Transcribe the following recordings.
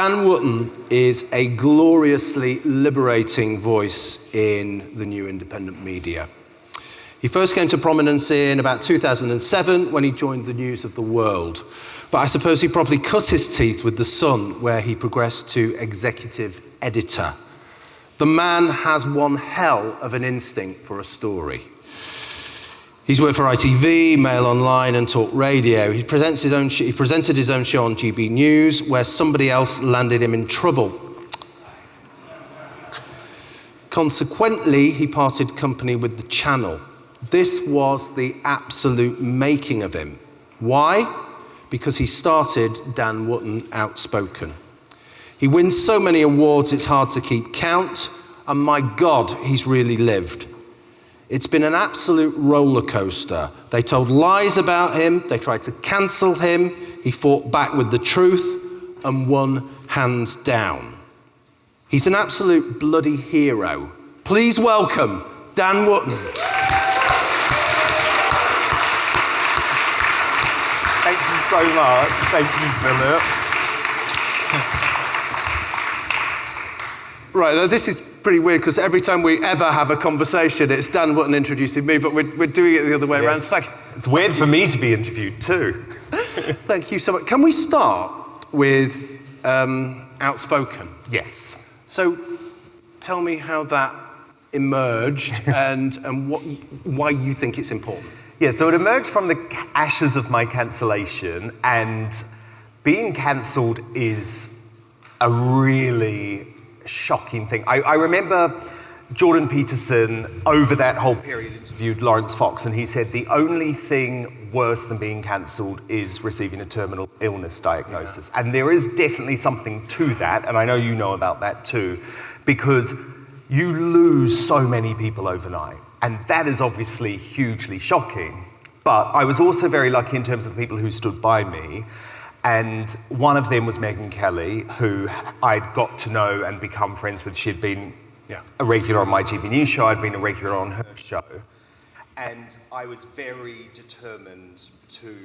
Dan Wootton is a gloriously liberating voice in the new independent media. He first came to prominence in about 2007 when he joined the News of the World. But I suppose he probably cut his teeth with The Sun, where he progressed to executive editor. The man has one hell of an instinct for a story. He's worked for ITV, Mail Online, and Talk Radio. He presented his own show on GB News, where somebody else landed him in trouble. Consequently, he parted company with the channel. This was the absolute making of him. Why? Because he started Dan Wootton Outspoken. He wins so many awards it's hard to keep count, and my God, he's really lived. It's been an absolute roller coaster. They told lies about him, they tried to cancel him, he fought back with the truth and won hands down. He's an absolute bloody hero. Please welcome Dan Wootton. Thank you so much. Thank you, Philip. Right, now this is pretty weird because every time we ever have a conversation, it's Dan Wootton introducing me, but we're doing it the other way around. It's weird for me to be interviewed too. Thank you so much. Can we start with Outspoken? Yes. So tell me how that emerged and why you think it's important. Yeah, so it emerged from the ashes of my cancellation, and being cancelled is a really shocking thing. I remember Jordan Peterson, over that whole period, interviewed Lawrence Fox, and he said the only thing worse than being cancelled is receiving a terminal illness diagnosis. Yeah. And there is definitely something to that, and I know you know about that too, because you lose so many people overnight. And that is obviously hugely shocking. But I was also very lucky in terms of the people who stood by me. And one of them was Megyn Kelly, who I'd got to know and become friends with. She'd been a regular on my GB News show. I'd been a regular on her show. And I was very determined to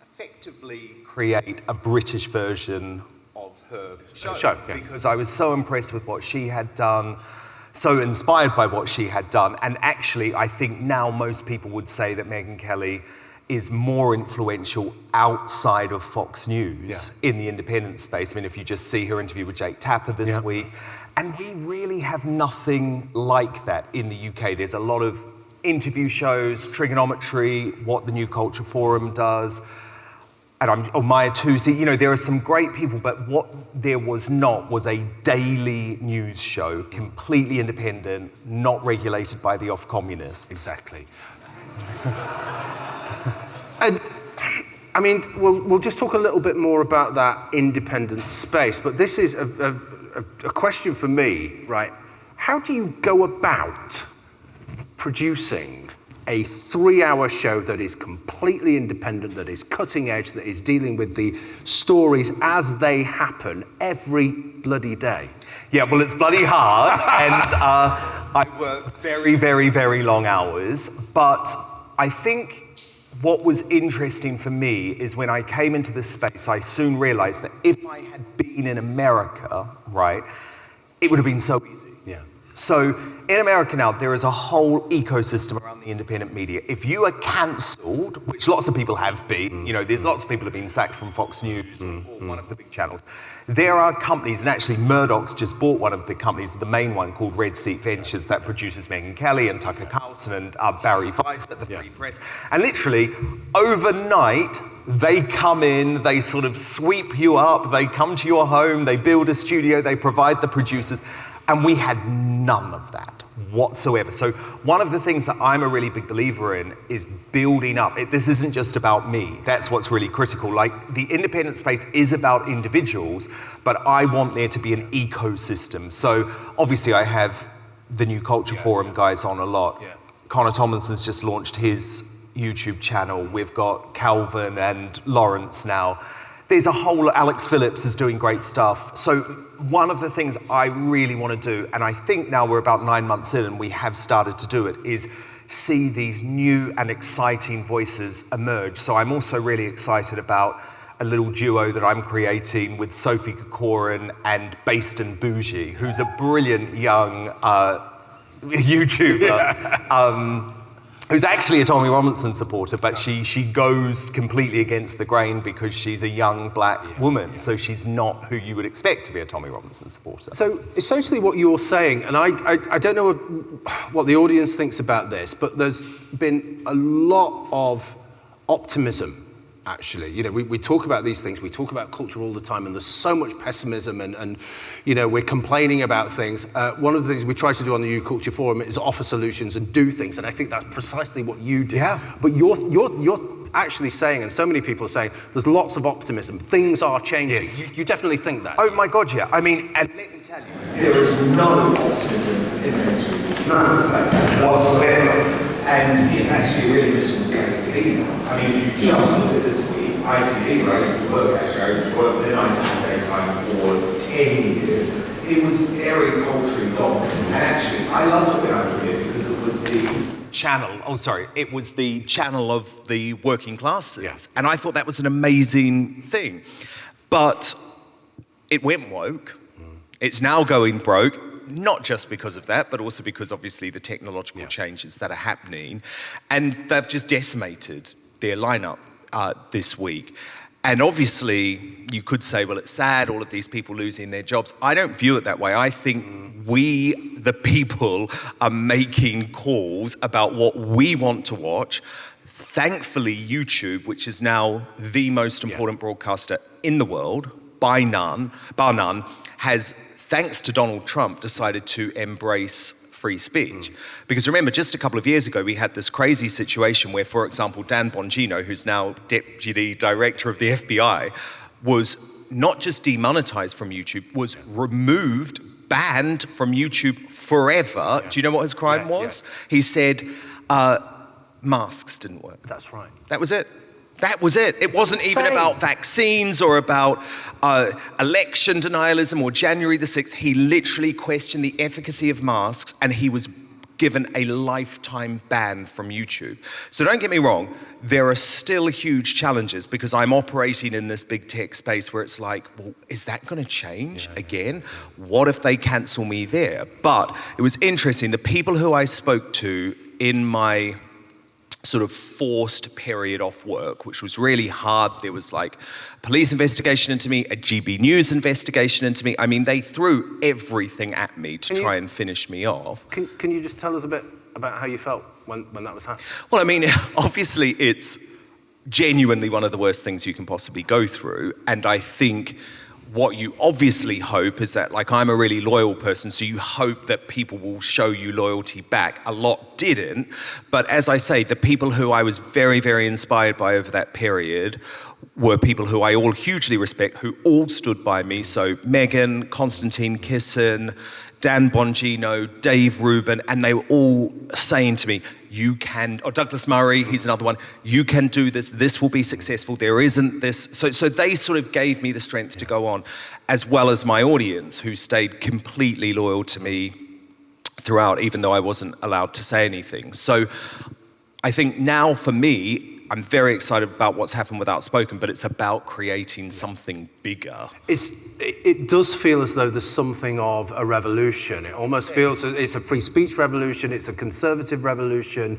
effectively create a British version of her show. Because I was so impressed with what she had done, so inspired by what she had done. And actually, I think now most people would say that Megyn Kelly is more influential outside of Fox News in the independent space. I mean, if you just see her interview with Jake Tapper this week, and we really have nothing like that in the UK. There's a lot of interview shows, trigonometry, what the New Culture Forum does, and Maya Tusi, there are some great people, but what there was not was a daily news show, completely independent, not regulated by the off-communists. Exactly. And, I mean, we'll just talk a little bit more about that independent space, but this is a question for me, right? How do you go about producing a 3-hour show that is completely independent, that is cutting edge, that is dealing with the stories as they happen every bloody day? Yeah, well, it's bloody hard, and I work very, very, very long hours, but I think what was interesting for me is when I came into this space, I soon realized that if I had been in America, right, it would have been so easy. Yeah. So in America now, there is a whole ecosystem around the independent media. If you are cancelled, which lots of people have been, there's lots of people who have been sacked from Fox News or one of the big channels. There are companies, and actually Murdoch's just bought one of the companies, the main one called Red Seat Ventures, that produces Megyn Kelly and Tucker Carlson and Barry Weiss at the Free Press. And literally, overnight, they come in, they sort of sweep you up, they come to your home, they build a studio, they provide the producers, and we had none of that whatsoever. So one of the things that I'm a really big believer in is building up. This isn't just about me. That's what's really critical. Like, the independent space is about individuals, but I want there to be an ecosystem. So obviously I have the New Culture Forum guys on a lot. Yeah. Connor Tomlinson's just launched his YouTube channel. We've got Calvin and Lawrence now. There's a whole, Alex Phillips is doing great stuff. So one of the things I really want to do, and I think now we're about 9 months in and we have started to do it, is see these new and exciting voices emerge. So I'm also really excited about a little duo that I'm creating with Sophie Kokorin and Based and Bougie, who's a brilliant young YouTuber. Who's actually a Tommy Robinson supporter, but she goes completely against the grain because she's a young black woman, so she's not who you would expect to be a Tommy Robinson supporter. So essentially what you're saying, and I don't know what the audience thinks about this, but there's been a lot of optimism, actually. You know, we talk about these things, we talk about culture all the time, and there's so much pessimism, and you know, we're complaining about things. One of the things we try to do on the New Culture Forum is offer solutions and do things, and I think that's precisely what you do. Yeah. But you're actually saying, and so many people are saying, there's lots of optimism, things are changing. Yes. You definitely think that. Oh my God, yeah. I mean, and let me tell you, there is no optimism in history, none whatsoever. And it's actually a really miserable place to be now. I mean, if you just look at this week, ITV, where I used to work, actually, I used to work in ITV daytime for 10 years. It was very culturally dominant. And actually, I loved it when I was there because it was the it was the channel of the working classes. Yeah. And I thought that was an amazing thing. But it went woke. It's now going broke. Not just because of that, but also because obviously the technological changes that are happening. And they've just decimated their lineup this week. And obviously, you could say, well, it's sad, all of these people losing their jobs. I don't view it that way. I think we, the people, are making calls about what we want to watch. Thankfully, YouTube, which is now the most important broadcaster in the world, bar none, has, thanks to Donald Trump, decided to embrace free speech. Because remember, just a couple of years ago, we had this crazy situation where, for example, Dan Bongino, who's now Deputy Director of the FBI, was not just demonetized from YouTube, was removed, banned from YouTube forever. Do you know what his crime was? He said masks didn't work. That's right. That was it. That was it. It wasn't even about vaccines or about election denialism or January the 6th. He literally questioned the efficacy of masks, and he was given a lifetime ban from YouTube. So don't get me wrong, there are still huge challenges because I'm operating in this big tech space where it's like, well, is that going to change again? What if they cancel me there? But it was interesting. The people who I spoke to in my sort of forced period off work, which was really hard. There was like police investigation into me, a GB News investigation into me. I mean, they threw everything at me to try and finish me off. Can you just tell us a bit about how you felt when that was happening? Well, I mean, obviously it's genuinely one of the worst things you can possibly go through. And I think what you obviously hope is that, like, I'm a really loyal person, so you hope that people will show you loyalty back. A lot didn't, but as I say, the people who I was very, very inspired by over that period were people who I all hugely respect, who all stood by me. So Megan, Konstantin Kiszely, Dan Bongino, Dave Rubin, and they were all saying to me, you can, or Douglas Murray, he's another one, you can do this, this will be successful, there isn't this. So they sort of gave me the strength to go on, as well as my audience, who stayed completely loyal to me throughout, even though I wasn't allowed to say anything. So I think now for me, I'm very excited about what's happened with Outspoken, but it's about creating something bigger. It does feel as though there's something of a revolution. It almost feels it's a free speech revolution, it's a conservative revolution.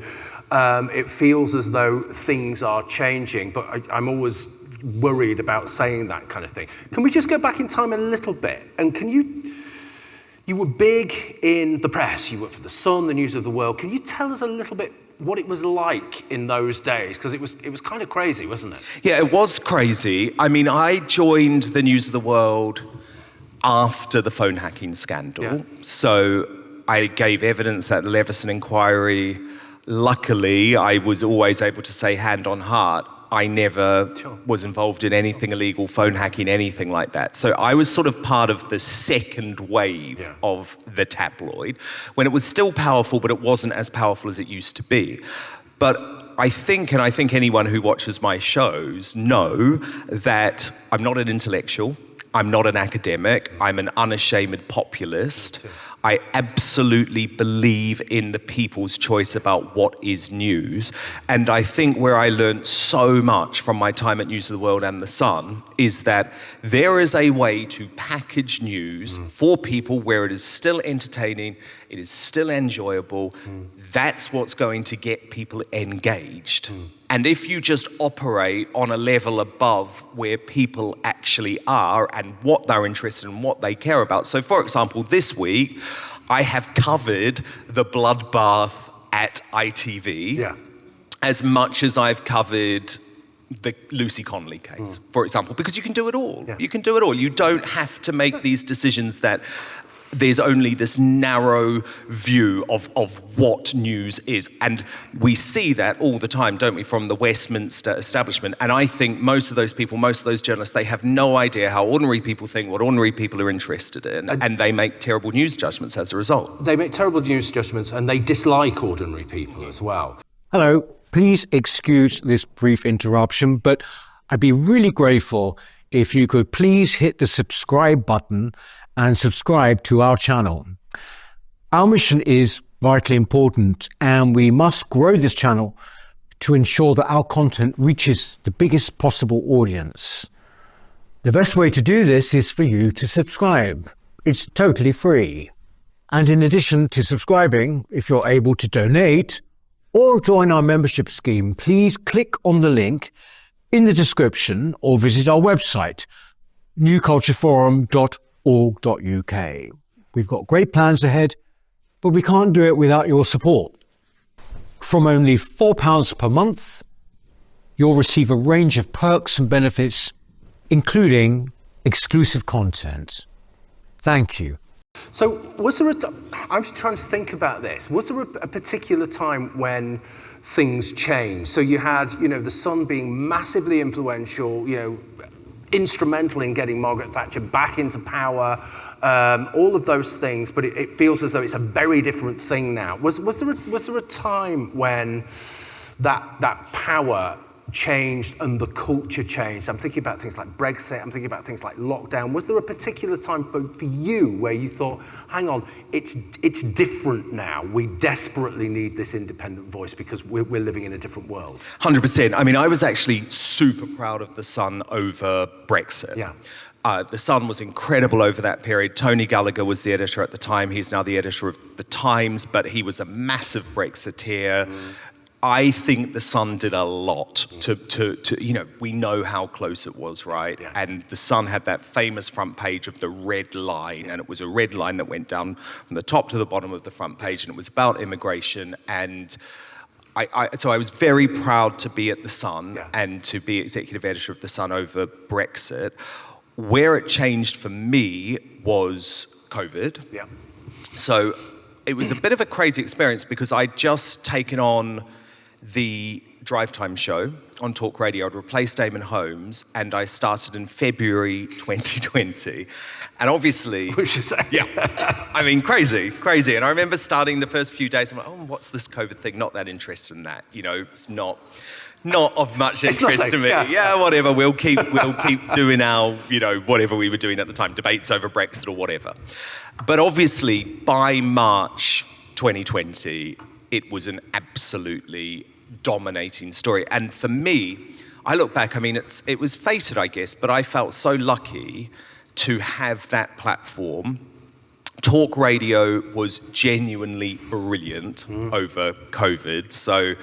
It feels as though things are changing, but I'm always worried about saying that kind of thing. Can we just go back in time a little bit? And can you were big in the press, you worked for The Sun, the News of the World. Can you tell us a little bit what it was like in those days? Because it was kind of crazy, wasn't it? Yeah, it was crazy. I mean, I joined the News of the World after the phone hacking scandal. Yeah. So I gave evidence at the Leveson inquiry. Luckily, I was always able to say hand on heart, I never was involved in anything illegal, phone hacking, anything like that. So I was sort of part of the second wave of the tabloid, when it was still powerful, but it wasn't as powerful as it used to be. But I think anyone who watches my shows know that I'm not an intellectual, I'm not an academic, I'm an unashamed populist. I absolutely believe in the people's choice about what is news. And I think where I learned so much from my time at News of the World and The Sun is that there is a way to package news for people where it is still entertaining, it is still enjoyable. That's what's going to get people engaged. And if you just operate on a level above where people actually are and what they're interested in, what they care about. So, for example, this week, I have covered the bloodbath at ITV as much as I've covered the Lucy Connolly case, for example, because you can do it all. You can do it all. You don't have to make these decisions that there's only this narrow view of what news is. And we see that all the time, don't we, from the Westminster establishment. And I think most of those people, most of those journalists, they have no idea how ordinary people think, what ordinary people are interested in, and they make terrible news judgments as a result. They make terrible news judgments, and they dislike ordinary people as well. Hello, please excuse this brief interruption, but I'd be really grateful if you could please hit the subscribe button and subscribe to our channel. Our mission is vitally important, and we must grow this channel to ensure that our content reaches the biggest possible audience. The best way to do this is for you to subscribe. It's totally free. And in addition to subscribing, if you're able to donate or join our membership scheme, please click on the link in the description or visit our website, newcultureforum.org.uk. We've got great plans ahead, but we can't do it without your support. From only £4 per month, you'll receive a range of perks and benefits, including exclusive content. Thank you. So was there I'm trying to think about this. Was there a particular time when things changed? So you had, the Sun being massively influential, instrumental in getting Margaret Thatcher back into power, all of those things, but it feels as though it's a very different thing now. Was there a time when that power changed and the culture changed? I'm thinking about things like Brexit, I'm thinking about things like lockdown. Was there a particular time for you where you thought, hang on, it's different now, we desperately need this independent voice because we're living in a different world? 100%. I mean, I was actually super proud of The Sun over Brexit. The Sun was incredible over that period. Tony Gallagher was the editor at the time. He's now the editor of The Times, but he was a massive Brexiteer. I think The Sun did a lot to we know how close it was, right? Yeah. And The Sun had that famous front page of the red line, and it was a red line that went down from the top to the bottom of the front page, and it was about immigration. And so I was very proud to be at The Sun and to be executive editor of The Sun over Brexit. Where it changed for me was COVID. Yeah. So it was a bit of a crazy experience because I'd just taken on the drive time show on Talk Radio. I'd replaced Damon Holmes, and I started in February 2020. And obviously, I mean, crazy. And I remember starting the first few days, I'm like, oh, what's this COVID thing? Not that interested in that. It's not of much interest to me. Yeah, whatever. We'll keep doing our, whatever we were doing at the time, debates over Brexit or whatever. But obviously, by March 2020, it was an absolutely dominating story. And for me, I look back, I mean, it was fated, I guess, but I felt so lucky to have that platform. Talk radio was genuinely brilliant over COVID. So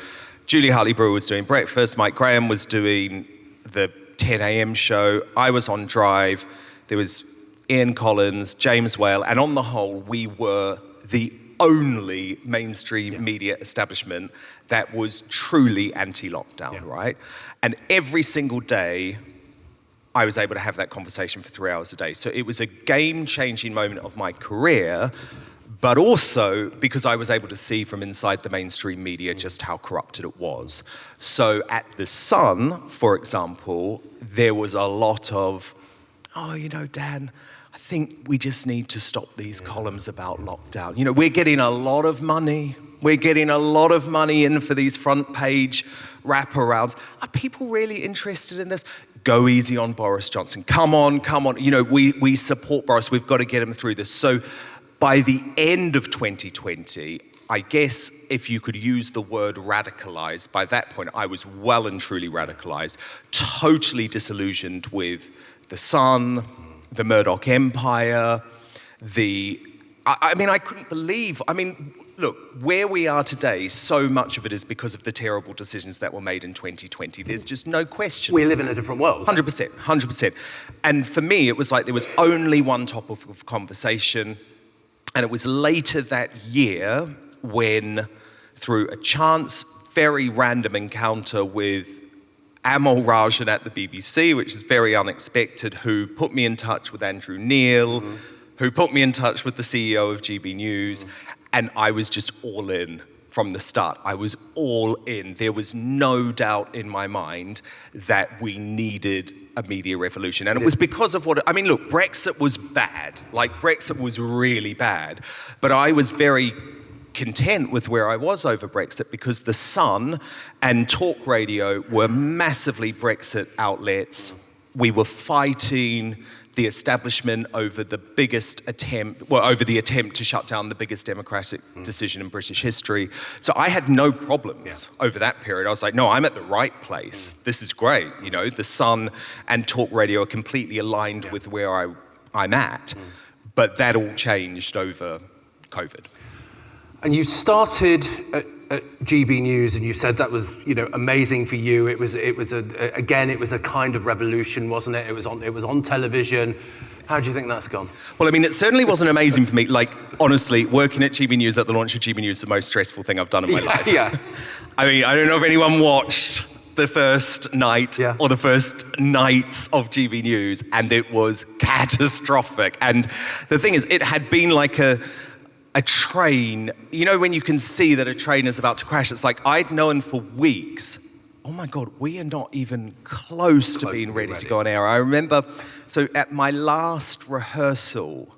Julie Hartley-Brewer was doing breakfast, Mike Graham was doing the 10 a.m. show, I was on Drive, there was Ian Collins, James Whale, and on the whole, we were the only mainstream media establishment that was truly anti-lockdown, right? And every single day, I was able to have that conversation for 3 hours a day. So it was a game-changing moment of my career, but also because I was able to see from inside the mainstream media just how corrupted it was. So at The Sun, for example, there was a lot of, Dan, I think we just need to stop these columns about lockdown. We're getting a lot of money. We're getting a lot of money in for these front page wraparounds. Are people really interested in this? Go easy on Boris Johnson. Come on. We support Boris. We've got to get him through this. So By the end of 2020, I guess if you could use the word radicalized, by that point I was well and truly radicalized, totally disillusioned with The Sun, the Murdoch empire, I couldn't believe, look, where we are today, so much of it is because of the terrible decisions that were made in 2020. There's just no question. We live in a different world. 100%. And for me, it was like there was only one topic of conversation, and it was later that year when, through a chance, very random encounter with Amal Rajan at the BBC, which is very unexpected, who put me in touch with Andrew Neil, who put me in touch with the CEO of GB News, and I was just all in from the start. I was all in. There was no doubt in my mind that we needed a media revolution. And it was because of look, Brexit was bad. Brexit was really bad. But I was very content with where I was over Brexit because The Sun and Talk Radio were massively Brexit outlets. We were fighting the establishment over the attempt to shut down the biggest democratic decision in British history. So I had no problems over that period. I was like, no, I'm at the right place. This is great. The Sun and Talk Radio are completely aligned with where I'm at. But that all changed over COVID. And you started at GB News, and you said that was, amazing for you. It was a kind of revolution, wasn't it? It was on television. How do you think that's gone? Well, it certainly wasn't amazing for me. Honestly, working at GB News at the launch of GB News is the most stressful thing I've done in my life. Yeah. I don't know if anyone watched the first night or the first nights of GB News, and it was catastrophic. And the thing is, it had been like a train, when you can see that a train is about to crash, it's like I'd known for weeks, oh my God, we are not even close to being ready to go on air. I remember, so at my last rehearsal,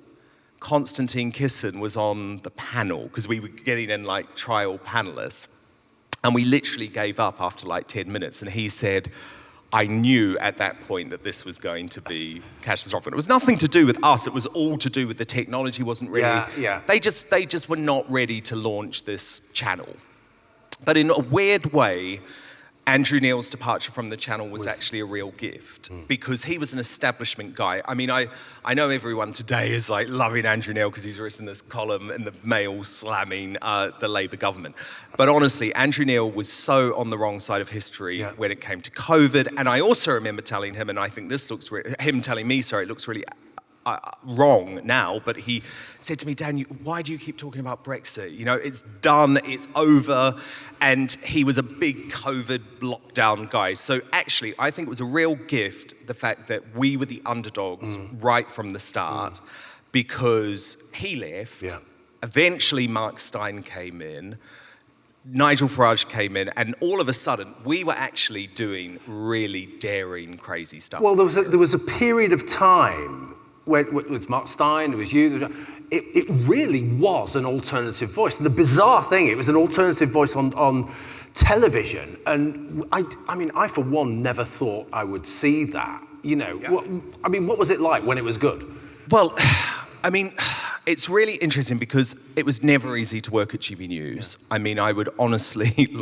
Konstantin Kiszely was on the panel, because we were getting in trial panelists, and we literally gave up after 10 minutes, and he said, I knew at that point that this was going to be catastrophic. It was nothing to do with us. It was all to do with the technology wasn't ready. They just were not ready to launch this channel. But in a weird way, Andrew Neil's departure from the channel was actually a real gift because he was an establishment guy. I know everyone today is loving Andrew Neil because he's written this column in the Mail slamming the Labour government. But honestly, Andrew Neil was so on the wrong side of history when it came to COVID. And I also remember telling him, and I think this looks, him telling me, sorry, it looks really wrong now, but he said to me, Dan, why do you keep talking about Brexit? It's done, it's over, and he was a big COVID lockdown guy. So actually, I think it was a real gift, the fact that we were the underdogs right from the start, because he left, eventually Mark Stein came in, Nigel Farage came in, and all of a sudden, we were actually doing really daring, crazy stuff. Well, there was a period of time with Mark Stein, it was you, it really was an alternative voice. The bizarre thing, it was an alternative voice on television, and I for one never thought I would see that. What was it like when it was good? Well, it's really interesting because it was never easy to work at GB News. I would honestly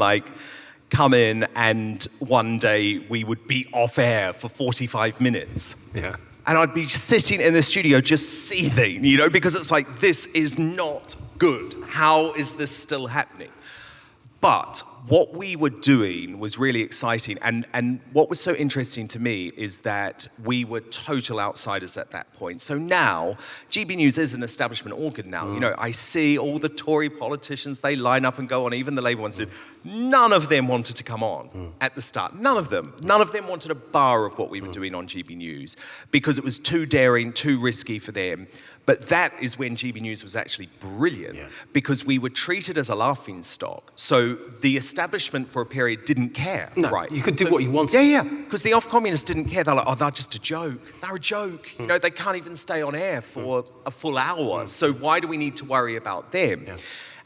come in and one day we would be off air for 45 minutes. Yeah. And I'd be sitting in the studio just seething, because it's like, this is not good. How is this still happening? But what we were doing was really exciting. And what was so interesting to me is that we were total outsiders at that point. So now, GB News is an establishment organ now. I see all the Tory politicians, they line up and go on, even the Labour ones did. None of them wanted to come on at the start. None of them. None of them wanted a bar of what we were doing on GB News because it was too daring, too risky for them. But that is when GB News was actually brilliant because we were treated as a laughing stock. So the establishment for a period didn't care, right? You could do what you wanted. Yeah, because the off-communists didn't care. They're like, oh, they're just a joke. They're a joke. They can't even stay on air for a full hour. So why do we need to worry about them? Yeah.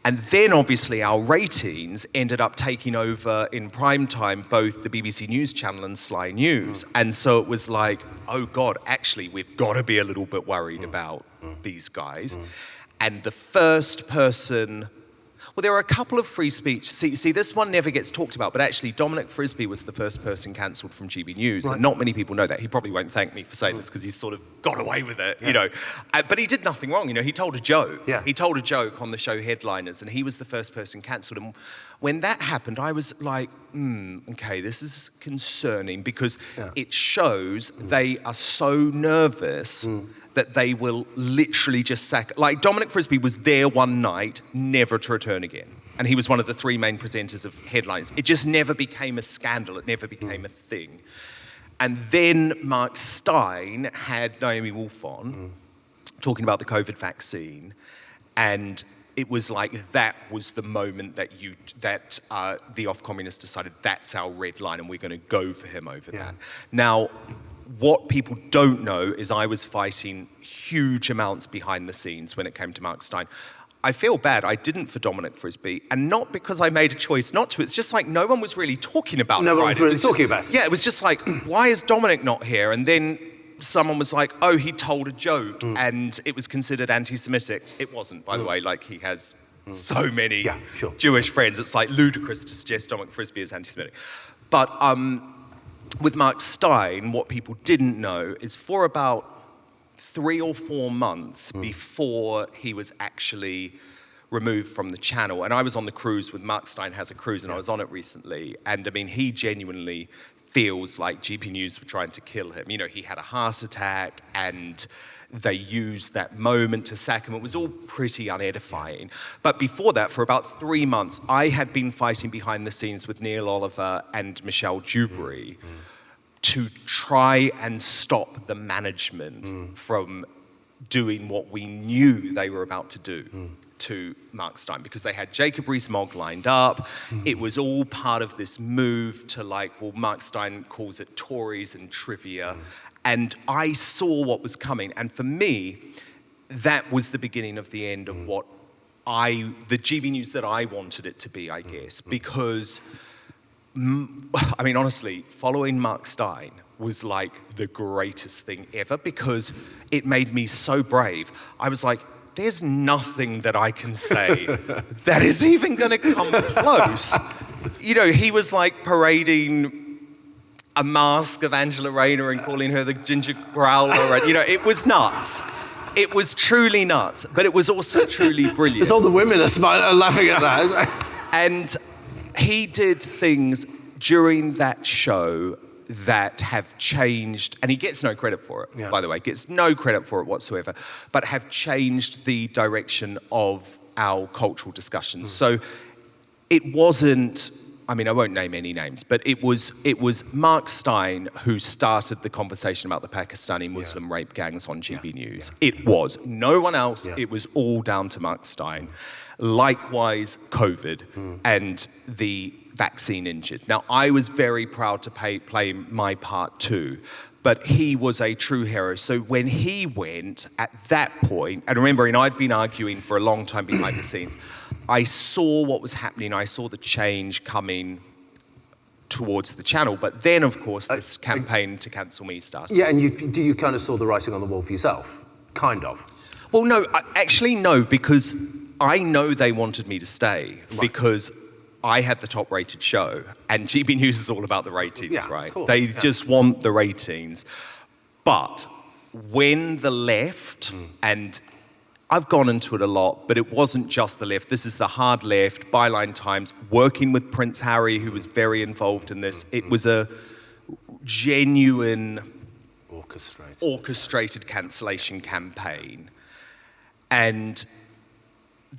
And then, obviously, our ratings ended up taking over in prime time both the BBC News Channel and Sly News. And so it was like, oh, God, actually, we've got to be a little bit worried about these guys. And the first person, well, there are a couple of free speech. See, this one never gets talked about, but actually Dominic Frisby was the first person cancelled from GB News, and not many people know that. He probably won't thank me for saying this because he's sort of got away with it, you know. But he did nothing wrong, you know. He told a joke. Yeah. He told a joke on the show Headliners, and he was the first person cancelled. And when that happened, I was like, okay, this is concerning because it shows they are so nervous that they will literally just sack. Like Dominic Frisby was there one night, never to return again. And he was one of the three main presenters of Headlines. It just never became a scandal. It never became a thing. And then Mark Stein had Naomi Wolf on, talking about the COVID vaccine. And it was like that was the moment that the off-communists decided that's our red line and we're going to go for him over that. Now, what people don't know is I was fighting huge amounts behind the scenes when it came to Mark Stein. I feel bad I didn't for Dominic Frisby, and not because I made a choice not to. It's just like no one was really talking about it. No one was really talking about it. Yeah, it was just like, why is Dominic not here? And then someone was like, oh, he told a joke, and it was considered anti-Semitic. It wasn't, by the way, like he has so many Jewish friends. It's like ludicrous to suggest Dominic Frisby is anti-Semitic. But with Mark Stein, what people didn't know is for about 3 or 4 months before he was actually removed from the channel, and I was on the cruise with Mark Stein has a cruise, and I was on it recently, and I mean, he genuinely feels like GB News were trying to kill him. You know, he had a heart attack, and they used that moment to sack him. It was all pretty unedifying. But before that, for about 3 months, I had been fighting behind the scenes with Neil Oliver and Michelle Dewberry to try and stop the management from doing what we knew they were about to do to Mark Stein, because they had Jacob Rees-Mogg lined up. It was all part of this move to like, well, Mark Stein calls it Tories and trivia. And I saw what was coming. And for me, that was the beginning of the end of what the GB News that I wanted it to be, I guess. Because, I mean, honestly, following Mark Stein was like the greatest thing ever because it made me so brave. I was like, there's nothing that I can say that is even going to come close. You know, he was like parading a mask of Angela Rayner and calling her the ginger growler. And, you know, it was nuts. It was truly nuts, but it was also truly brilliant. It's all the women are laughing at that. And he did things during that show that have changed, and he gets no credit for it, by the way, gets no credit for it whatsoever, but have changed the direction of our cultural discussions. So it wasn't, I mean, I won't name any names, but it was Mark Stein who started the conversation about the Pakistani Muslim rape gangs on GB News. It was. No one else. It was all down to Mark Stein. Likewise, COVID and the vaccine injured. Now, I was very proud to play my part too, but he was a true hero. So when he went at that point, and remember, I'd been arguing for a long time behind the scenes, I saw what was happening. I saw the change coming towards the channel. But then, of course, this campaign to cancel me started. Yeah, and you kind of saw the writing on the wall for yourself? Kind of. Well, no, actually, no, because I know they wanted me to stay because I had the top-rated show, and GB News is all about the ratings, right? Cool. They just want the ratings. But when the left, and I've gone into it a lot, but it wasn't just the left. This is the hard left, Byline Times, working with Prince Harry, who was very involved in this. It was a genuine orchestrated cancellation campaign. And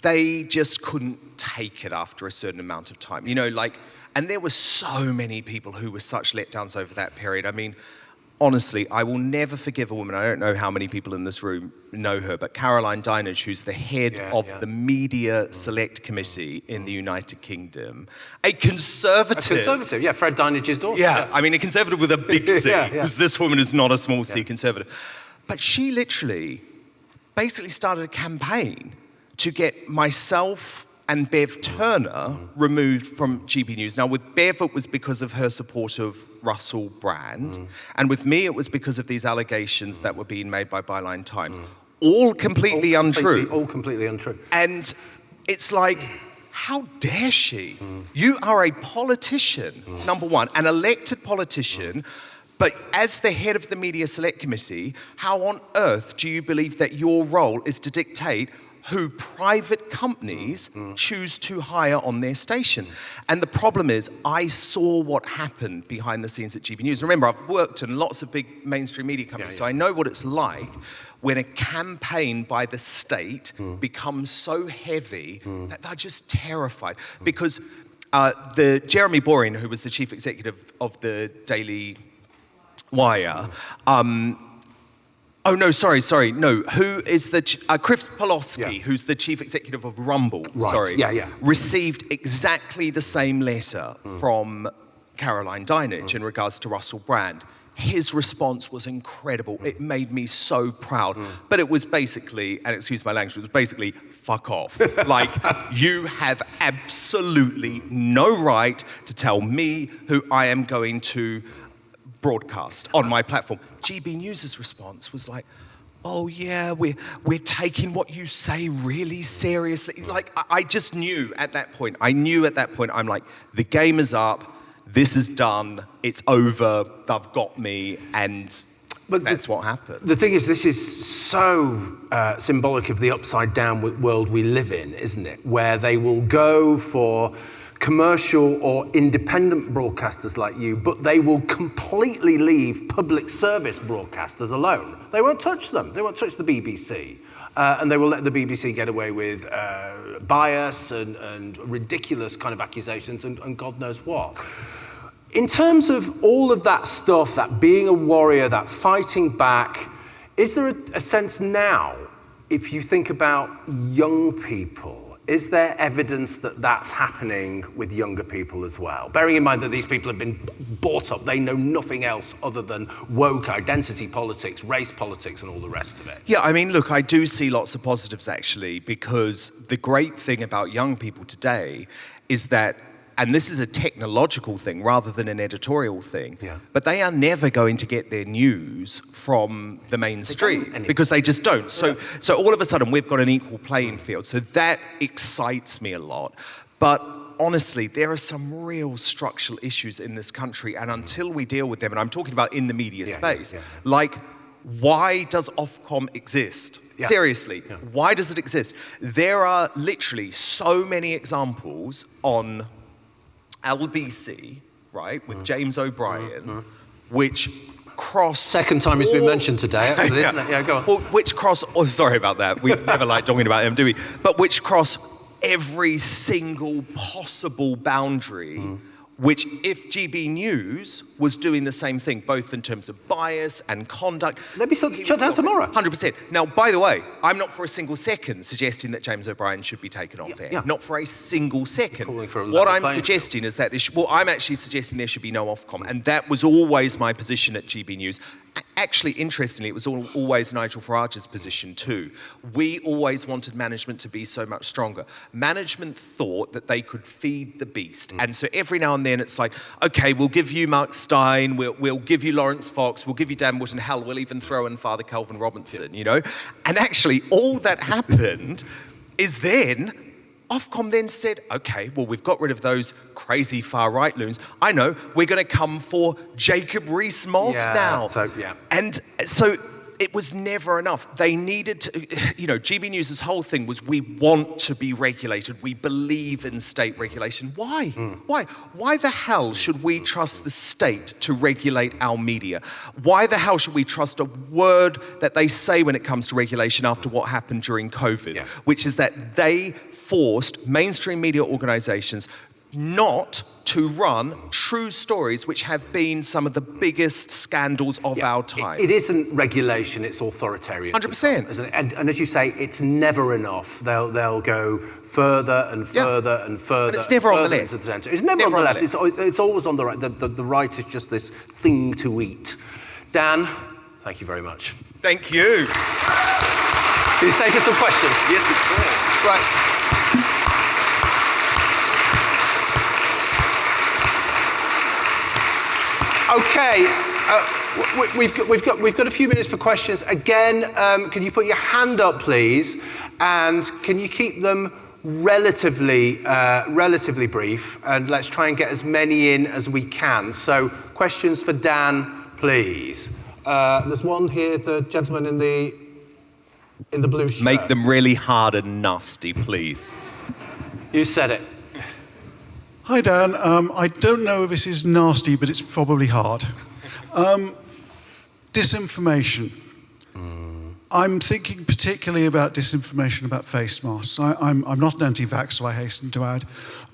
they just couldn't take it after a certain amount of time. You know, like, and there were so many people who were such letdowns over that period. I mean, honestly, I will never forgive a woman. I don't know how many people in this room know her, but Caroline Dinenage, who's the head of the Media Select Committee in the United Kingdom, a conservative. Fred Dineage's daughter. Yeah, I mean, a conservative with a big C, because this woman is not a small c conservative. But she literally basically started a campaign to get myself and Bev Turner removed from GB News. Now, with Bev, it was because of her support of Russell Brand, and with me, it was because of these allegations that were being made by Byline Times. all completely untrue. All completely untrue. And it's like, how dare she? You are a politician, number one, an elected politician, but as the head of the Media Select Committee, how on earth do you believe that your role is to dictate who private companies choose to hire on their station? And the problem is, I saw what happened behind the scenes at GB News. Remember, I've worked in lots of big mainstream media companies, so I know what it's like when a campaign by the state becomes so heavy that they're just terrified. Because the Jeremy Boring, who was the chief executive of the Daily Wire, who is the, Chris Poloski, who's the chief executive of Rumble, received exactly the same letter from Caroline Dinenage in regards to Russell Brand. His response was incredible. It made me so proud. But it was basically, and excuse my language, it was basically, fuck off. Like, you have absolutely no right to tell me who I am going to broadcast on my platform. GB News' response was like, oh yeah, we're taking what you say really seriously. Like, I just knew at that point, I'm like, the game is up, this is done, it's over, they've got me, and that's what happened. The thing is, this is so symbolic of the upside down world we live in, isn't it? Where they will go for commercial or independent broadcasters like you, but they will completely leave public service broadcasters alone. They won't touch them. They won't touch the BBC. And they will let the BBC get away with bias and ridiculous kind of accusations and God knows what. In terms of all of that stuff, that being a warrior, that fighting back, is there a sense now, if you think about young people, is there evidence that that's happening with younger people as well? Bearing in mind that these people have been brought up, they know nothing else other than woke identity politics, race politics, and all the rest of it. Yeah, I mean, look, I do see lots of positives, actually, because the great thing about young people today is that, and this is a technological thing rather than an editorial thing, but they are never going to get their news from the mainstream because they just don't. So all of a sudden we've got an equal playing field. So that excites me a lot. But honestly, there are some real structural issues in this country, and until we deal with them, and I'm talking about in the media space, like, why does Ofcom exist? Seriously, why does it exist? There are literally so many examples on LBC, right, with James O'Brien, which cross... Second time he's been mentioned today, actually, isn't it? Yeah, go on. Well, which cross... Oh, sorry about that. We never like talking about him, do we? But which cross every single possible boundary, which if GB News was doing the same thing, both in terms of bias and conduct... They'd be shut down tomorrow. 100%. Now, by the way, I'm not for a single second suggesting that James O'Brien should be taken off air. Not for a single second. What I'm suggesting is that I'm actually suggesting there should be no Ofcom, and that was always my position at GB News. Actually, interestingly, it was always Nigel Farage's position too. We always wanted management to be so much stronger. Management thought that they could feed the beast. And so every now and then it's like, okay, we'll give you Mark Stein, we'll give you Lawrence Fox, we'll give you Dan Wootton, hell, we'll even throw in Father Calvin Robinson, you know? And actually, all that happened is then Ofcom then said, okay, well, we've got rid of those crazy far-right loons. I know, we're going to come for Jacob Rees-Mogg now. And so it was never enough. They needed to, GB News' whole thing was, we want to be regulated. We believe in state regulation. Why? Why? Why the hell should we trust the state to regulate our media? Why the hell should we trust a word that they say when it comes to regulation after what happened during COVID, which is that they forced mainstream media organizations not to run true stories, which have been some of the biggest scandals of our time. It isn't regulation, it's authoritarian. 100%. Isn't it? And as you say, it's never enough. They'll go further and further and further. But it's never on the left. It's never on the left. It's always on the right. The right is just this thing to eat. Dan, thank you very much. Thank you. Can you stay for some questions? Yes, of course. Right. Okay. We've got a few minutes for questions. Again, can you put your hand up, please? And can you keep them relatively brief? And let's try and get as many in as we can. So, questions for Dan, please. There's one here, the gentleman in the blue shirt. Make them really hard and nasty, please. You said it. Hi, Dan. I don't know if this is nasty, but it's probably hard. Disinformation. I'm thinking particularly about disinformation about face masks. I'm not an anti-vaxxer, I hasten to add.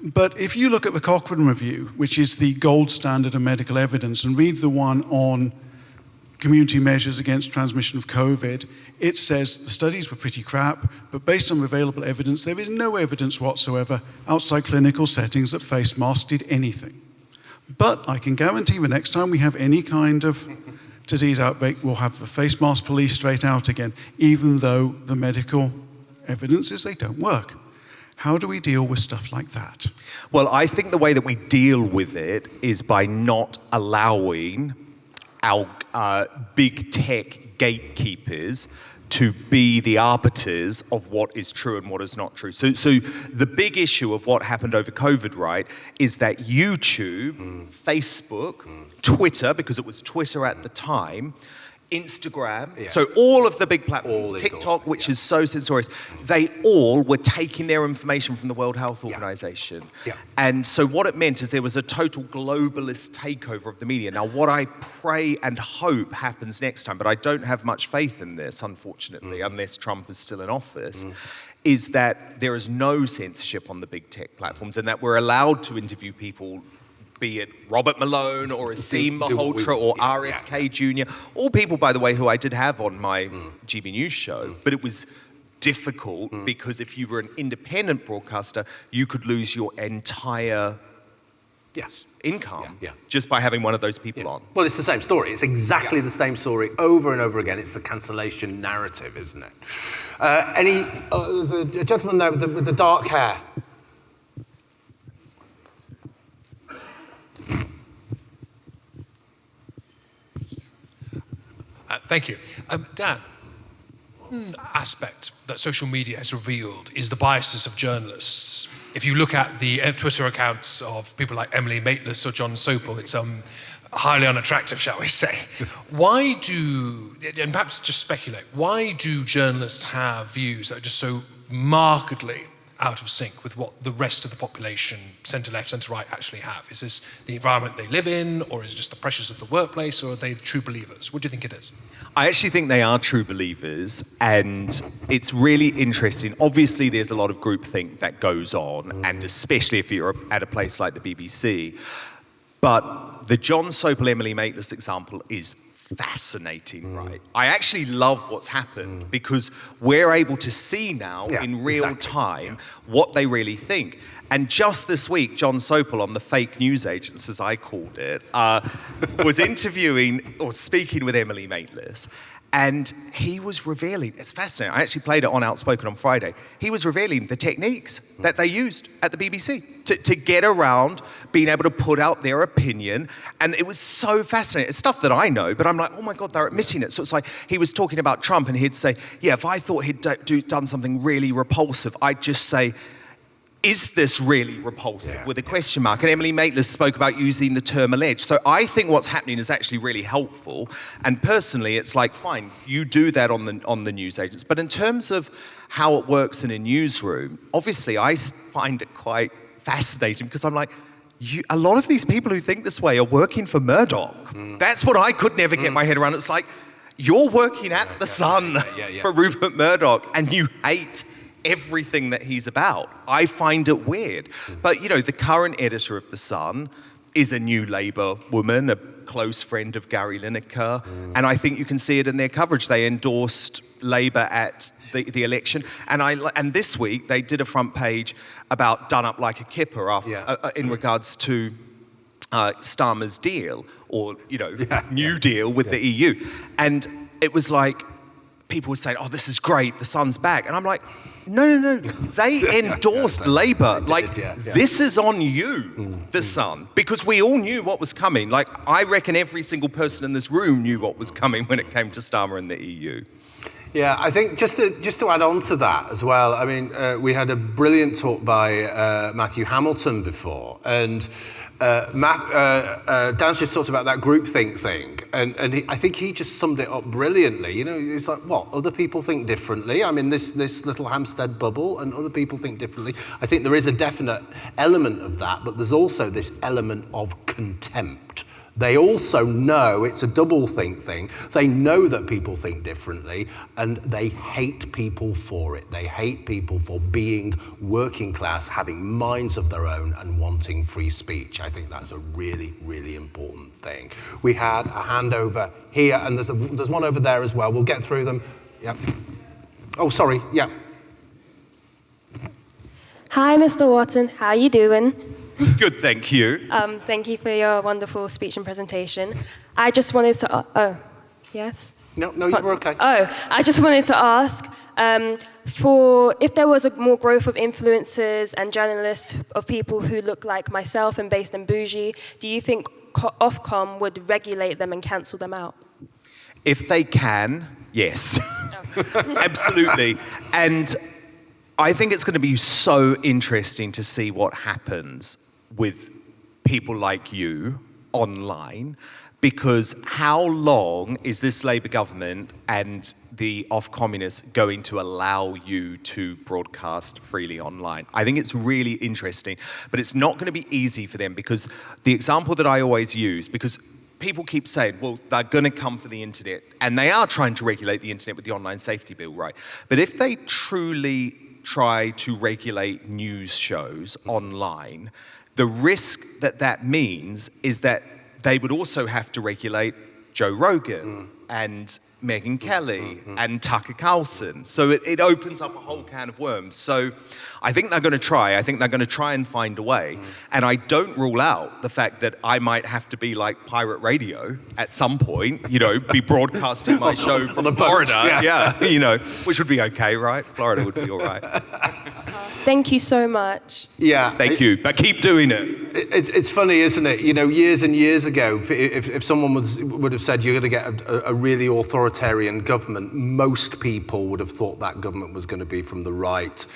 But if you look at the Cochrane Review, which is the gold standard of medical evidence, and read the one on community measures against transmission of COVID, it says the studies were pretty crap, but based on available evidence, there is no evidence whatsoever outside clinical settings that face masks did anything. But I can guarantee the next time we have any kind of disease outbreak, we'll have the face mask police straight out again, even though the medical evidence is they don't work. How do we deal with stuff like that? Well, I think the way that we deal with it is by not allowing our big tech gatekeepers to be the arbiters of what is true and what is not true. So the big issue of what happened over COVID, right, is that YouTube, Facebook, Twitter, because it was Twitter at the time, Instagram, so all of the big platforms, TikTok, which is so censorious, they all were taking their information from the World Health Organization. And so what it meant is there was a total globalist takeover of the media. Now, what I pray and hope happens next time, but I don't have much faith in this, unfortunately, unless Trump is still in office, is that there is no censorship on the big tech platforms and that we're allowed to interview people, be it Robert Malone or Asim Malhotra or RFK Jr., all people, by the way, who I did have on my GB News show, but it was difficult because if you were an independent broadcaster, you could lose your entire income just by having one of those people on. Well, it's the same story. It's exactly the same story over and over again. It's the cancellation narrative, isn't it? There's a gentleman there with the dark hair. Thank you. Dan, one aspect that social media has revealed is the biases of journalists. If you look at the Twitter accounts of people like Emily Maitlis or John Sopel, it's highly unattractive, shall we say. Why do, and perhaps just speculate, why do journalists have views that are just so markedly out of sync with what the rest of the population, centre-left, centre-right, actually have? Is this the environment they live in, or is it just the pressures of the workplace, or are they true believers? What do you think it is? I actually think they are true believers, and it's really interesting. Obviously, there's a lot of groupthink that goes on, and especially if you're at a place like the BBC. But the John Sopel, Emily Maitlis example is fascinating, right? I actually love what's happened because we're able to see now in real time what they really think. And just this week, John Sopel on the fake news agents, as I called it, was interviewing or speaking with Emily Maitlis. And he was revealing, it's fascinating, I actually played it on Outspoken on Friday, he was revealing the techniques that they used at the BBC to get around being able to put out their opinion. And it was so fascinating. It's stuff that I know, but I'm like, oh my God, they're admitting it. So it's like, he was talking about Trump and he'd say, yeah, if I thought he'd done something really repulsive, I'd just say, is this really repulsive, with a question mark? And Emily Maitlis spoke about using the term alleged. So I think what's happening is actually really helpful. And personally, it's like, fine, you do that on the news agents. But in terms of how it works in a newsroom, obviously I find it quite fascinating because I'm like, a lot of these people who think this way are working for Murdoch. That's what I could never get my head around. It's like, you're working at The Sun for Rupert Murdoch and you hate everything that he's about. I find it weird. But, you know, the current editor of The Sun is a new Labour woman, a close friend of Gary Lineker, and I think you can see it in their coverage. They endorsed Labour at the election, and this week they did a front page about done up like a kipper after, in regards to Starmer's deal, or, you know, new deal with the EU. And it was like, people were saying, oh, this is great, The Sun's back. And I'm like, No. They endorsed Labour. This is on you, The Sun, because we all knew what was coming. Like, I reckon every single person in this room knew what was coming when it came to Starmer and the EU. Yeah, I think just to add on to that as well, I mean, we had a brilliant talk by Matthew Hamilton before, and Dan's just talked about that groupthink thing, and I think he just summed it up brilliantly. You know, it's like, what, other people think differently? I'm in this little Hampstead bubble, and other people think differently. I think there is a definite element of that, but there's also this element of contempt. They also know it's a double-think thing. They know that people think differently, and they hate people for it. They hate people for being working class, having minds of their own, and wanting free speech. I think that's a really, really important thing. We had a hand over here, and there's one over there as well. We'll get through them. Yep. Oh, sorry. Yeah. Hi, Mr. Wootton. How are you doing? Good, thank you. Thank you for your wonderful speech and presentation. I just wanted to... yes? No, you were okay. I just wanted to ask, if there was a more growth of influencers and journalists, of people who look like myself and based in bougie, do you think OFCOM would regulate them and cancel them out? If they can, yes. Absolutely. And I think it's going to be so interesting to see what happens with people like you online, because how long is this Labour government and the off-communists going to allow you to broadcast freely online? I think it's really interesting, but it's not going to be easy for them, because the example that I always use, because people keep saying, well, they're going to come for the internet, and they are trying to regulate the internet with the online safety bill, right? But if they truly try to regulate news shows online, the risk that means is that they would also have to regulate Joe Rogan and Megyn Kelly and Tucker Carlson. So it opens up a whole can of worms. So I think they're going to try. I think they're going to try and find a way. And I don't rule out the fact that I might have to be like pirate radio at some point, you know, be broadcasting my show from Florida. Yeah, you know, which would be okay, right? Florida would be all right. Thank you so much. Yeah. Thank you, but keep doing it. It's funny, isn't it? You know, years and years ago, if someone would have said you're going to get a really authoritarian government, most people would have thought that government was going to be from the right.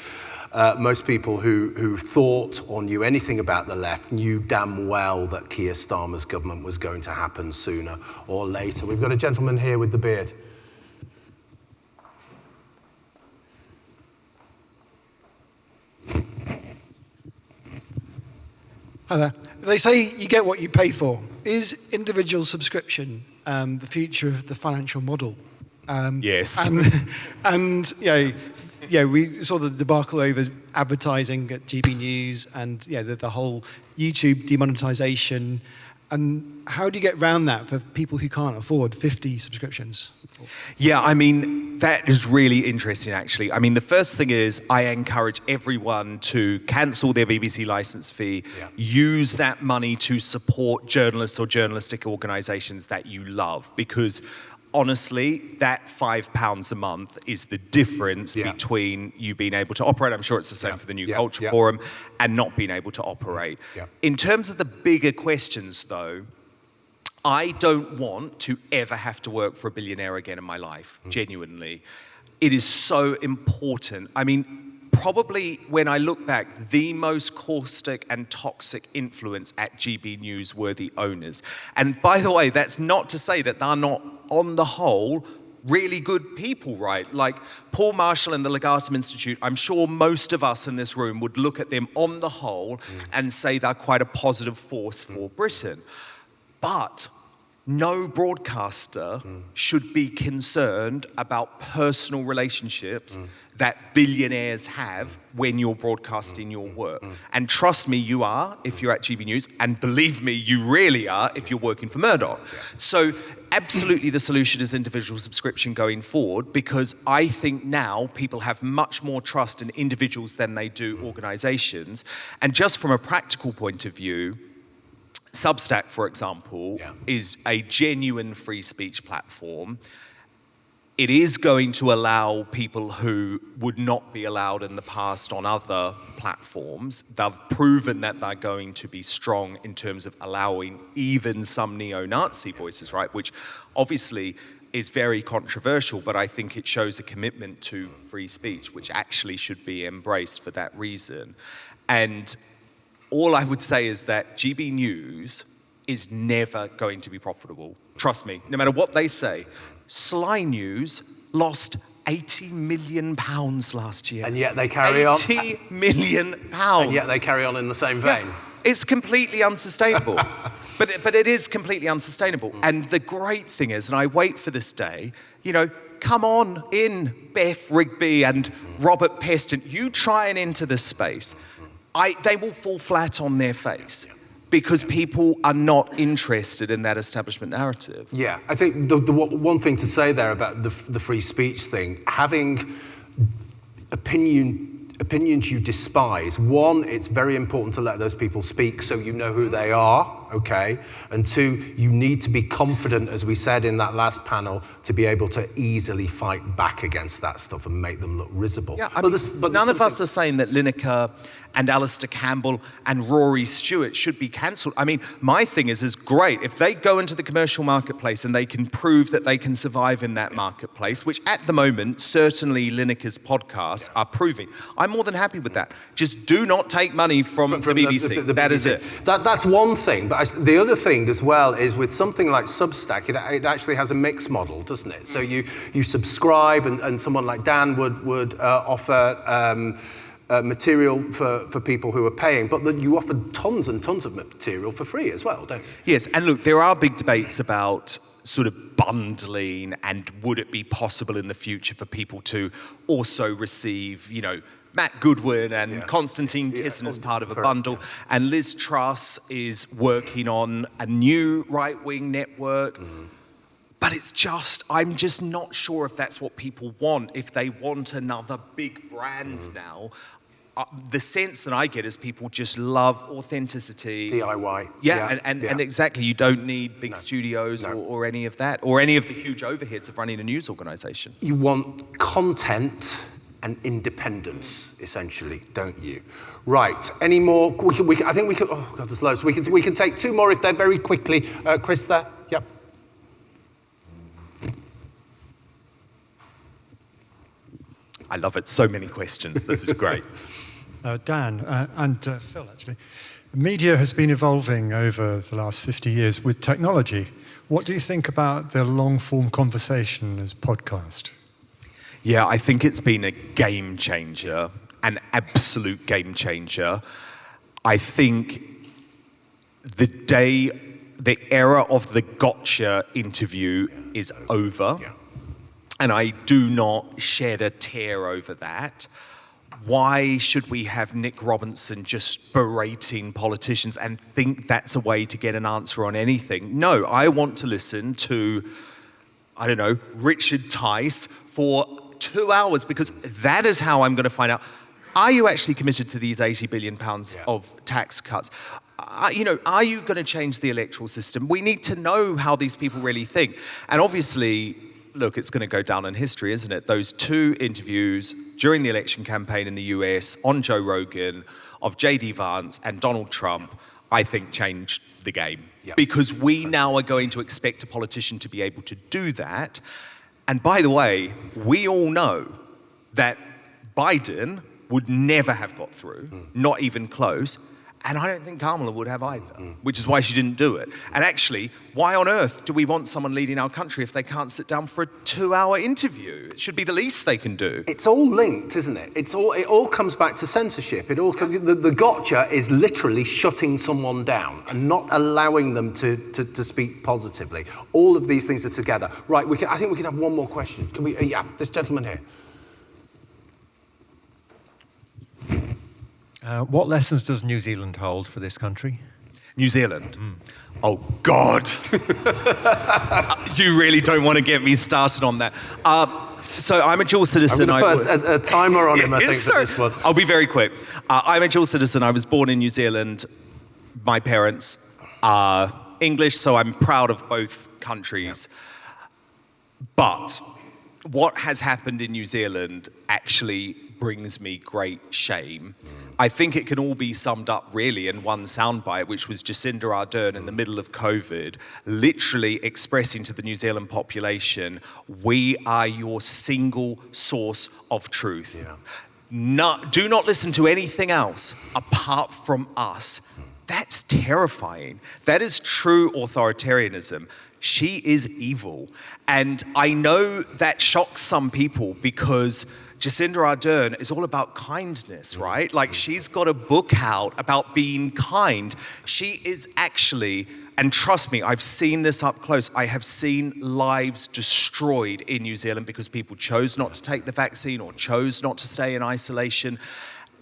Most people who thought or knew anything about the left knew damn well that Keir Starmer's government was going to happen sooner or later. We've got a gentleman here with the beard. Hi there. They say you get what you pay for. Is individual subscription the future of the financial model? Yes. And we saw the debacle over advertising at GB News, and the whole YouTube demonetization. And how do you get around that for people who can't afford 50 subscriptions? Yeah, I mean, that is really interesting, actually. I mean, the first thing is I encourage everyone to cancel their BBC licence fee, use that money to support journalists or journalistic organisations that you love, because honestly, that £5 a month is the difference between you being able to operate. I'm sure it's the same for the New Culture Forum, and not being able to operate. In terms of the bigger questions, though, I don't want to ever have to work for a billionaire again in my life, genuinely. It is so important. I mean, probably when I look back, the most caustic and toxic influence at GB News were the owners. And by the way, that's not to say that they're not, on the whole, really good people, right? Like Paul Marshall and the Legatum Institute, I'm sure most of us in this room would look at them on the whole and say they're quite a positive force for Britain. But no broadcaster should be concerned about personal relationships that billionaires have when you're broadcasting your work. And trust me, you are if you're at GB News, and believe me, you really are if you're working for Murdoch. So absolutely the solution is individual subscription going forward, because I think now people have much more trust in individuals than they do organizations. And just from a practical point of view, Substack, for example, is a genuine free speech platform. it is going to allow people who would not be allowed in the past on other platforms. They've proven that they're going to be strong in terms of allowing even some neo-Nazi voices, right? Which obviously is very controversial, but I think it shows a commitment to free speech, which actually should be embraced for that reason. And all I would say is that GB News is never going to be profitable. Trust me, no matter what they say. Sly News lost £80 million last year. And yet they carry on. £80 million. And yet they carry on in the same vein. Yeah, it's completely unsustainable. But it is completely unsustainable. And the great thing is, and I wait for this day, you know, come on in, Beth Rigby and Robert Peston. You try and enter this space. They will fall flat on their face. Because people are not interested in that establishment narrative. Yeah, I think the one thing to say there about the free speech thing, having opinions you despise, one, it's very important to let those people speak so you know who they are, okay? And two, you need to be confident, as we said in that last panel, to be able to easily fight back against that stuff and make them look risible. Yeah, but none of us are saying that Lineker and Alistair Campbell and Rory Stewart should be cancelled. I mean, my thing is great. If they go into the commercial marketplace and they can prove that they can survive in that marketplace, which at the moment, certainly Lineker's podcasts are proving, I'm more than happy with that. Just do not take money from the BBC. That BBC. is it. That's one thing. But the other thing as well is with something like Substack, it actually has a mixed model, doesn't it? So you subscribe and someone like Dan would offer material for people who are paying, but then you offer tons and tons of material for free as well, don't you? Yes, and look, there are big debates about sort of bundling and would it be possible in the future for people to also receive, you know, Matt Goodwin and Konstantin Kiszely as part of a bundle. And Liz Truss is working on a new right-wing network. Mm-hmm. But I'm just not sure if that's what people want, if they want another big brand now. The sense that I get is people just love authenticity. DIY. Yeah, and exactly, you don't need big studios or any of that, or any of the huge overheads of running a news organisation. You want content and independence, essentially, don't you? Right, any more? I think we could, oh God, there's loads. We can take two more if they're very quickly. Chris there, yep. I love it, so many questions, this is great. Dan and Phil, actually. Media has been evolving over the last 50 years with technology. What do you think about the long-form conversation as podcast? Yeah, I think it's been a game changer, an absolute game changer. I think the era of the gotcha interview is over. Yeah. And I do not shed a tear over that. Why should we have Nick Robinson just berating politicians and think that's a way to get an answer on anything? No, I want to listen to, I don't know, Richard Tice for 2 hours, because that is how I'm going to find out, are you actually committed to these £80 billion of tax cuts? Are you going to change the electoral system? We need to know how these people really think. And obviously, look, it's going to go down in history, isn't it? Those 2 interviews during the election campaign in the US on Joe Rogan of J.D. Vance and Donald Trump, I think changed the game. Yep. Because we now are going to expect a politician to be able to do that. And by the way, we all know that Biden would never have got through, not even close. And I don't think Kamala would have either, which is why she didn't do it. And actually, why on earth do we want someone leading our country if they can't sit down for a 2-hour interview? It should be the least they can do. It's all linked, isn't it? It all comes back to censorship. It all comes, the gotcha is literally shutting someone down and not allowing them to speak positively. All of these things are together. Right, I think we can have one more question. Can we? Yeah, this gentleman here. What lessons does New Zealand hold for this country? New Zealand? Oh, God. You really don't want to get me started on that. So I'm a dual citizen. I'm going to put a timer on him, I think, for this one. I'll be very quick. I'm a dual citizen. I was born in New Zealand. My parents are English, so I'm proud of both countries. Yeah. But what has happened in New Zealand actually brings me great shame. I think it can all be summed up really in one soundbite, which was Jacinda Ardern in the middle of COVID, literally expressing to the New Zealand population, we are your single source of truth. Do not listen to anything else apart from us. That's terrifying. That is true authoritarianism. She is evil. And I know that shocks some people because Jacinda Ardern is all about kindness, right? Like, she's got a book out about being kind. She is actually, and trust me, I've seen this up close. I have seen lives destroyed in New Zealand because people chose not to take the vaccine or chose not to stay in isolation.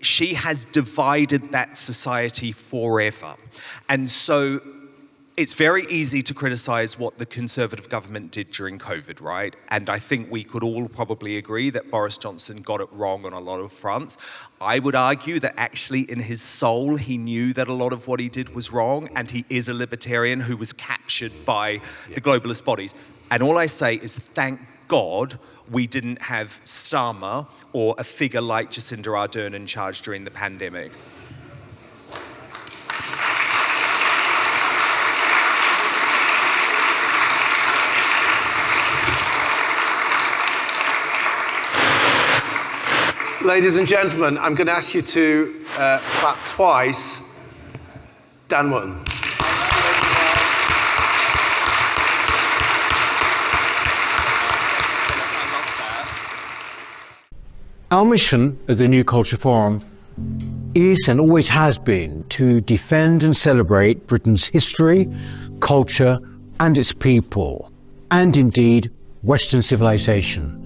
She has divided that society forever. And so it's very easy to criticize what the Conservative government did during COVID, right? And I think we could all probably agree that Boris Johnson got it wrong on a lot of fronts. I would argue that actually in his soul, he knew that a lot of what he did was wrong, and he is a libertarian who was captured by the globalist bodies. And all I say is thank God we didn't have Starmer or a figure like Jacinda Ardern in charge during the pandemic. Ladies and gentlemen, I'm going to ask you to clap twice. Dan Wootton. Our mission at the New Culture Forum is and always has been to defend and celebrate Britain's history, culture, and its people, and indeed Western civilization,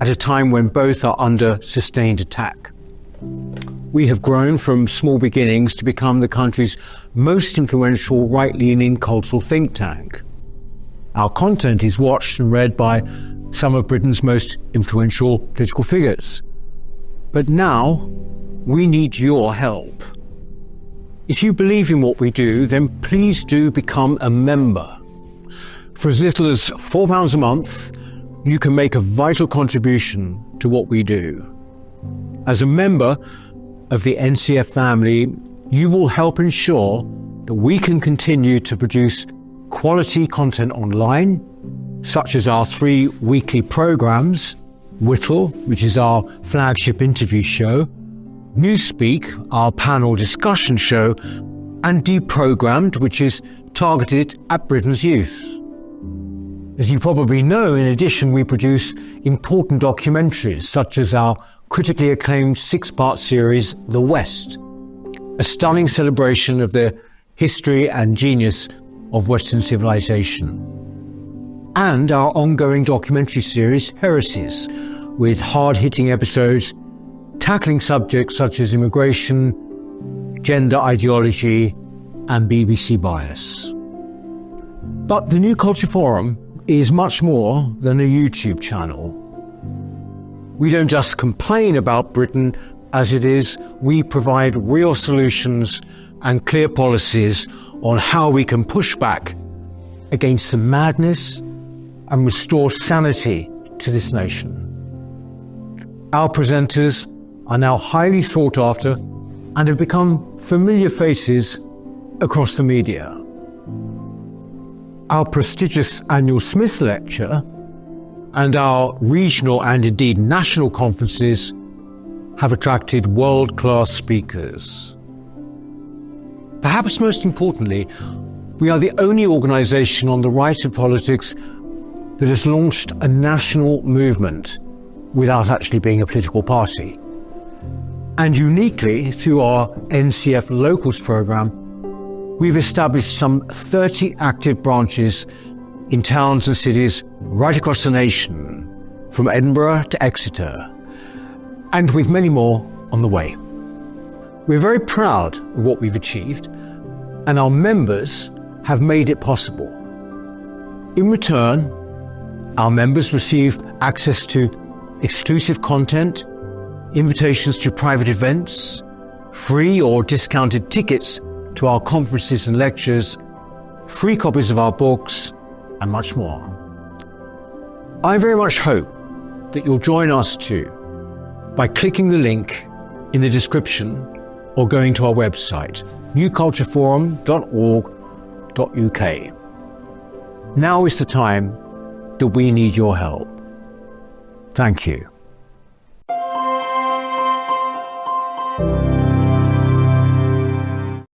at a time when both are under sustained attack. We have grown from small beginnings to become the country's most influential right-leaning cultural think tank. Our content is watched and read by some of Britain's most influential political figures. But now, we need your help. If you believe in what we do, then please do become a member. For as little as £4 a month, you can make a vital contribution to what we do. As a member of the NCF family, you will help ensure that we can continue to produce quality content online, such as our 3 weekly programs, Whittle, which is our flagship interview show, Newspeak, our panel discussion show, and Deprogrammed, which is targeted at Britain's youth. As you probably know, in addition, we produce important documentaries, such as our critically acclaimed 6-part series, The West, a stunning celebration of the history and genius of Western civilization, and our ongoing documentary series, Heresies, with hard-hitting episodes tackling subjects such as immigration, gender ideology, and BBC bias. But the New Culture Forum is much more than a YouTube channel. We don't just complain about Britain as it is, we provide real solutions and clear policies on how we can push back against the madness and restore sanity to this nation. Our presenters are now highly sought after and have become familiar faces across the media. Our prestigious annual Smith Lecture and our regional and indeed national conferences have attracted world-class speakers. Perhaps most importantly, we are the only organisation on the right of politics that has launched a national movement without actually being a political party. And uniquely, through our NCF Locals programme, we've established some 30 active branches in towns and cities right across the nation, from Edinburgh to Exeter, and with many more on the way. We're very proud of what we've achieved, and our members have made it possible. In return, our members receive access to exclusive content, invitations to private events, free or discounted tickets to our conferences and lectures, free copies of our books, and much more. I very much hope that you'll join us too by clicking the link in the description or going to our website, newcultureforum.org.uk. Now is the time that we need your help. Thank you.